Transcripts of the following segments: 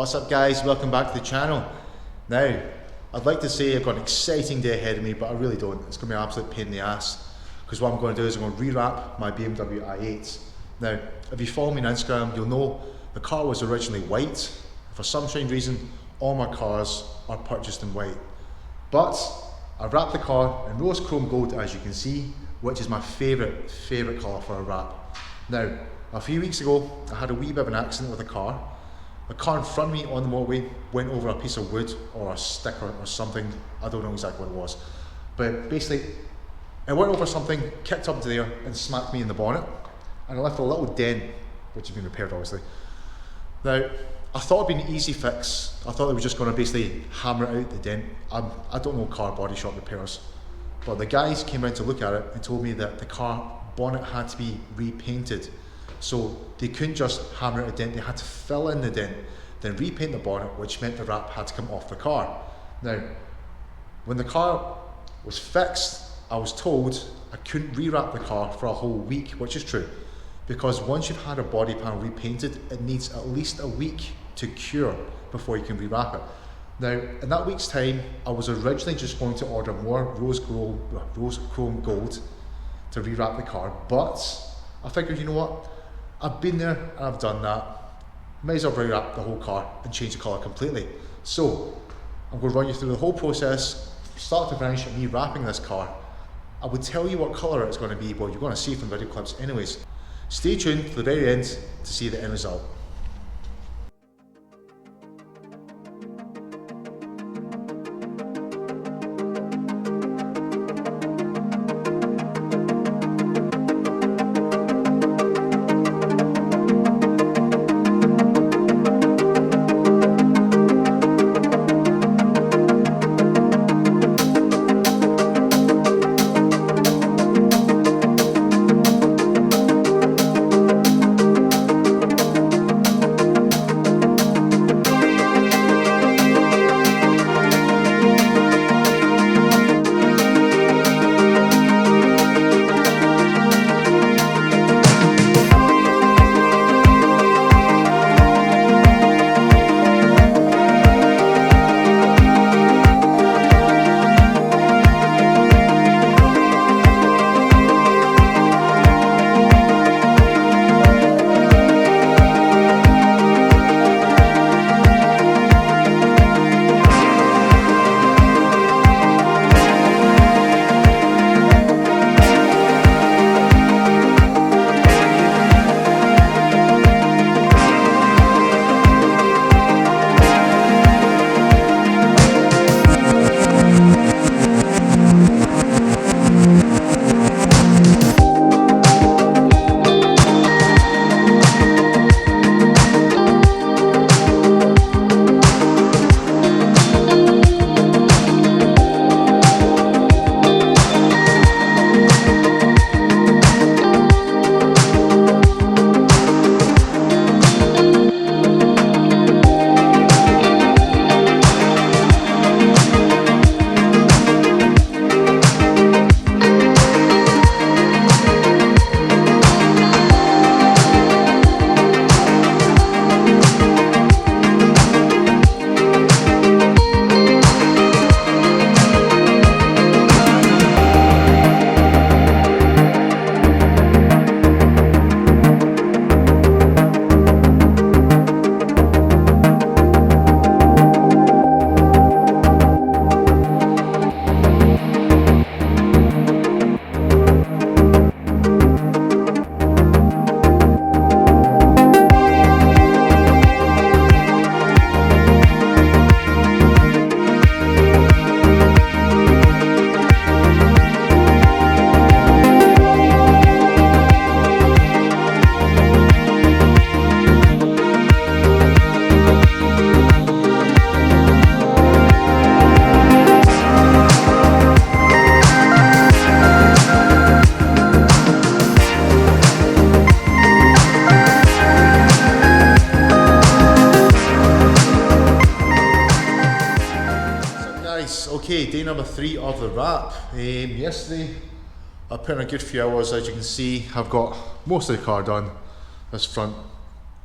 What's up guys, welcome back to the channel. Now, I'd like to say I've got an exciting day ahead of me, but I really don't. It's going to be an absolute pain in the ass, because what I'm going to do is I'm going to rewrap my BMW I8. Now, if you follow me on Instagram, you'll know the car was originally white. For some strange reason, all my cars are purchased in white. But I've wrapped the car in rose chrome gold, as you can see, which is my favourite colour for a wrap. Now, a few weeks ago, I had a wee bit of an accident with a car. The car in front of me on the motorway went over a piece of wood or a sticker or something. I don't know exactly what it was. But basically, it went over something, kicked up into the air and smacked me in the bonnet. And I left a little dent, which has been repaired obviously. Now, I thought it'd be an easy fix. I thought they were just going to basically hammer it out the dent. I don't know car body shop repairs. But the guys came around to look at it and told me that the car bonnet had to be repainted. So they couldn't just hammer out a dent, they had to fill in the dent, then repaint the bonnet, which meant the wrap had to come off the car. Now, when the car was fixed, I was told I couldn't rewrap the car for a whole week, which is true. Because once you've had a body panel repainted, it needs at least a week to cure before you can rewrap it. Now, in that week's time, I was originally just going to order more rose chrome gold to rewrap the car, but I figured, you know what? I've been there and I've done that. Might as well rewrap the whole car and change the colour completely. So, I'm going to run you through the whole process, start to finish, of me wrapping this car. I would tell you what colour it's going to be, but you're going to see from video clips anyways. Stay tuned to the very end to see the end result. Okay, day number 3 of the wrap. Yesterday I put in a good few hours. As you can see, I've got most of the car done. This front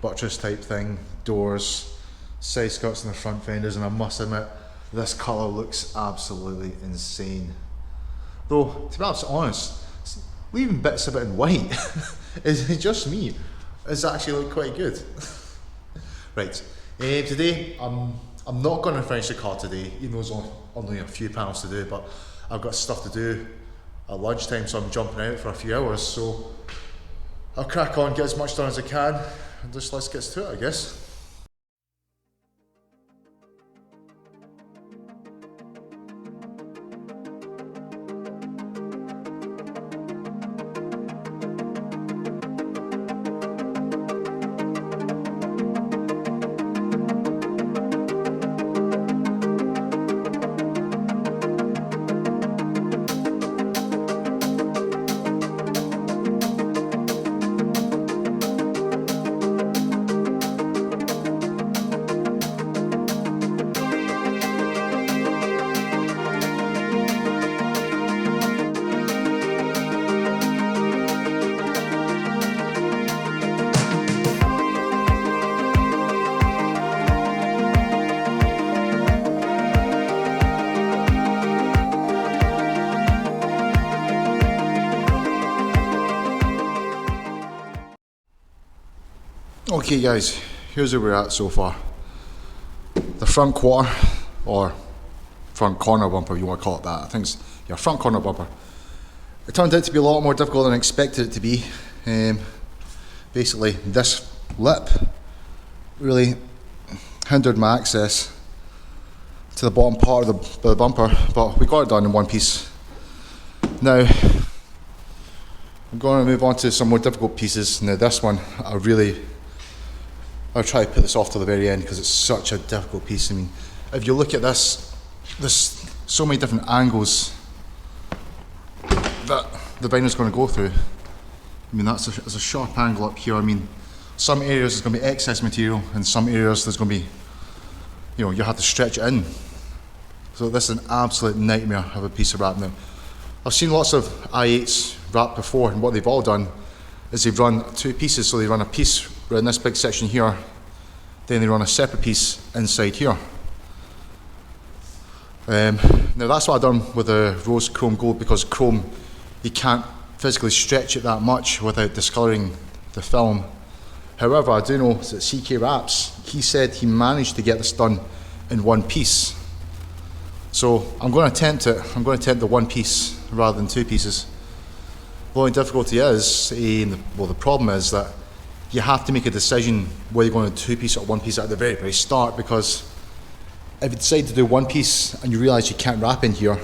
buttress type thing, doors, side skirts and the front fenders, and I must admit, this colour looks absolutely insane. Though, to be absolutely honest, leaving bits of it in white, is it just me? It's actually look quite good. Right, today I'm not going to finish the car today, even though there's only a few panels to do, but I've got stuff to do at lunchtime, so I'm jumping out for a few hours, so I'll crack on, get as much done as I can, and just let's get to it, I guess. Okay guys, here's where we're at so far. The front quarter, or front corner bumper, you want to call it that. I think it's, yeah, front corner bumper. It turned out to be a lot more difficult than I expected it to be. Basically, this lip really hindered my access to the bottom part of the bumper, but we got it done in one piece. Now, I'm going to move on to some more difficult pieces. Now this one, I'll try to put this off to the very end because it's such a difficult piece. I mean, if you look at this, there's so many different angles that the vinyl is going to go through. I mean, there's a sharp angle up here. I mean, some areas there's going to be excess material, and some areas there's going to be, you know, you have to stretch it in. So this is an absolute nightmare of a piece of wrap now. I've seen lots of i8s wrap before, and what they've all done is they've run two pieces. So they run a piece around this big section here, then they run a separate piece inside here. Now that's what I've done with the rose chrome gold, because chrome, you can't physically stretch it that much without discolouring the film. However, I do know that CK Wraps, he said he managed to get this done in one piece. So I'm going to attempt it. I'm going to attempt the one piece rather than two pieces. The only difficulty is, well, the problem is that you have to make a decision whether you're going to two piece or one piece at the very, very start, because if you decide to do one piece and you realise you can't wrap in here,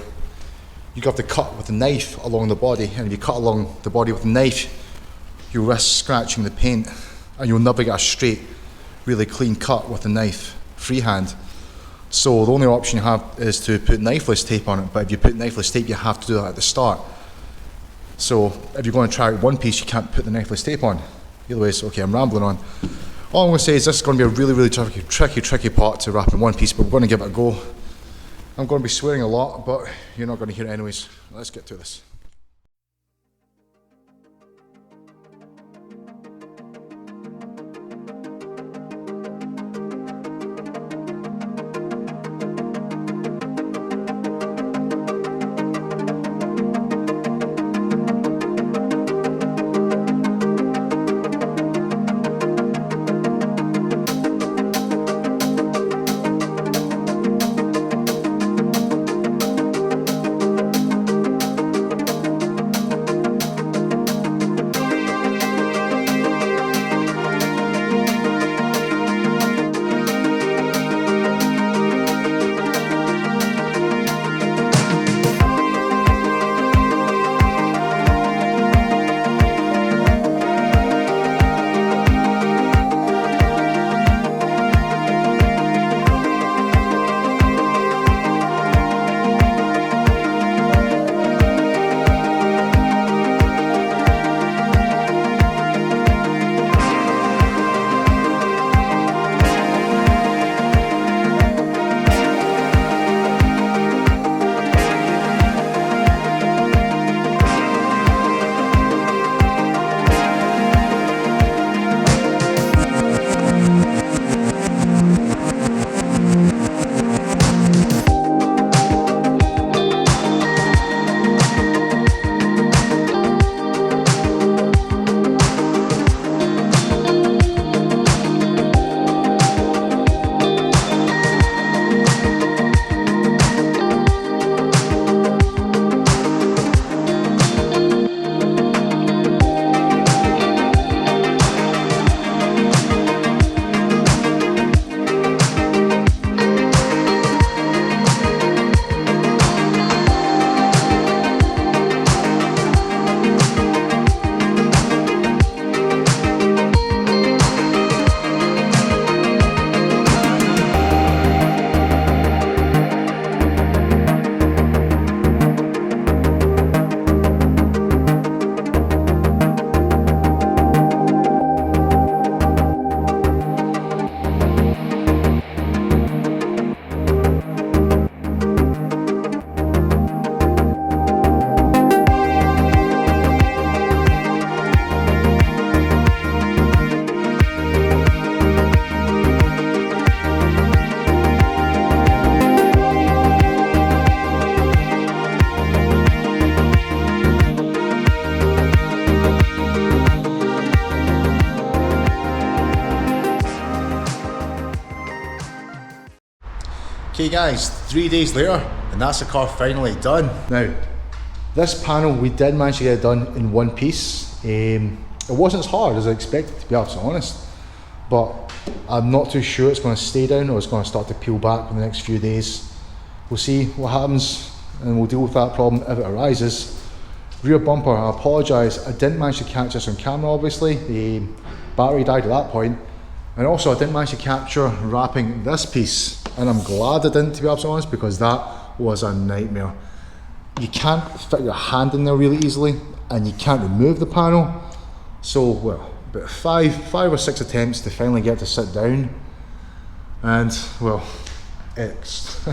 you have to cut with a knife along the body, and if you cut along the body with a knife, you risk scratching the paint, and you'll never get a straight, really clean cut with a knife freehand. So the only option you have is to put knifeless tape on it, but if you put knifeless tape, you have to do that at the start. So if you're going to try one piece, you can't put the knifeless tape on. Either way, so okay, I'm rambling on. All I'm going to say is this is going to be a really, really tricky part to wrap in one piece, but we're going to give it a go. I'm going to be swearing a lot, but you're not going to hear it anyways. Let's get to this. Okay guys, 3 days later, and that's the car finally done. Now, this panel, we did manage to get it done in one piece. It wasn't as hard as I expected, to be absolutely honest, but I'm not too sure it's going to stay down or it's going to start to peel back in the next few days. We'll see what happens and we'll deal with that problem if it arises. Rear bumper, I apologise, I didn't manage to catch this on camera obviously, the battery died at that point, and also I didn't manage to capture wrapping this piece, and I'm glad I didn't, to be absolutely honest, because that was a nightmare. You can't fit your hand in there really easily and you can't remove the panel, so well, about five or six attempts to finally get it to sit down, and well, it's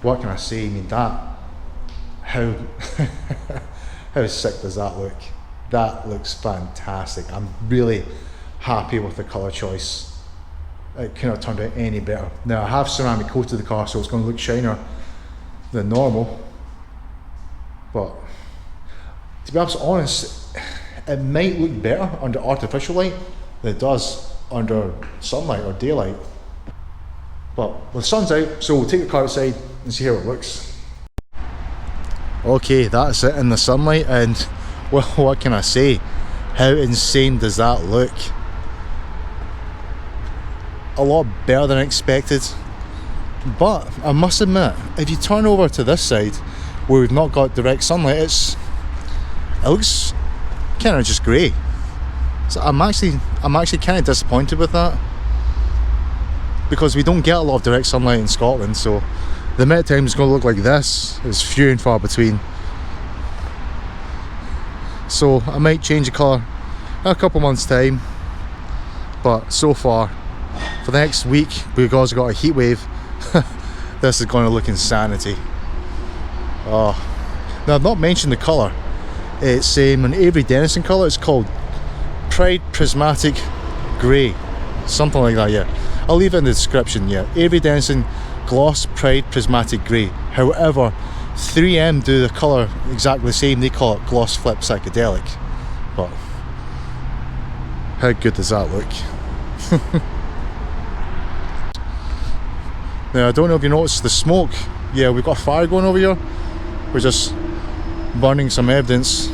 what can I say, I mean that, how how sick does that look? That looks fantastic. I'm really happy with the colour choice. It couldn't have turned out any better. Now I have ceramic coated the car, so it's going to look shinier than normal, but to be absolutely honest, it might look better under artificial light than it does under sunlight or daylight. But well, the sun's out, so we'll take the car outside and see how it looks. Okay, that's it in the sunlight, and well, what can I say? How insane does that look? A lot better than I expected. But I must admit, if you turn over to this side where we've not got direct sunlight, it looks kind of just grey. So I'm actually kind of disappointed with that, because we don't get a lot of direct sunlight in Scotland, so the amount of time it's going to look like this is few and far between. So I might change the colour in a couple months time, but so far for the next week, because we've got a heat wave, this is going to look insanity. Oh, now I've not mentioned the colour. It's an Avery Dennison colour. It's called Prismatic Grey, something like that. Yeah, I'll leave it in the description. Yeah, Avery Dennison Gloss Prismatic Grey. However, 3M do the colour exactly the same. They call it Gloss Flip Psychedelic. But how good does that look? Now I don't know if you noticed the smoke. Yeah, we've got a fire going over here. We're just burning some evidence.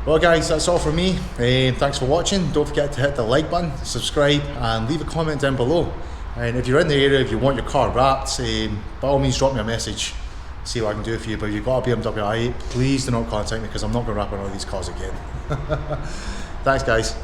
Well guys, that's all from me. Thanks for watching. Don't forget to hit the like button, subscribe, and leave a comment down below. And if you're in the area, if you want your car wrapped, by all means drop me a message, see what I can do for you. But if you've got a BMW I8, please do not contact me, because I'm not going to wrap another of these cars again. Thanks guys.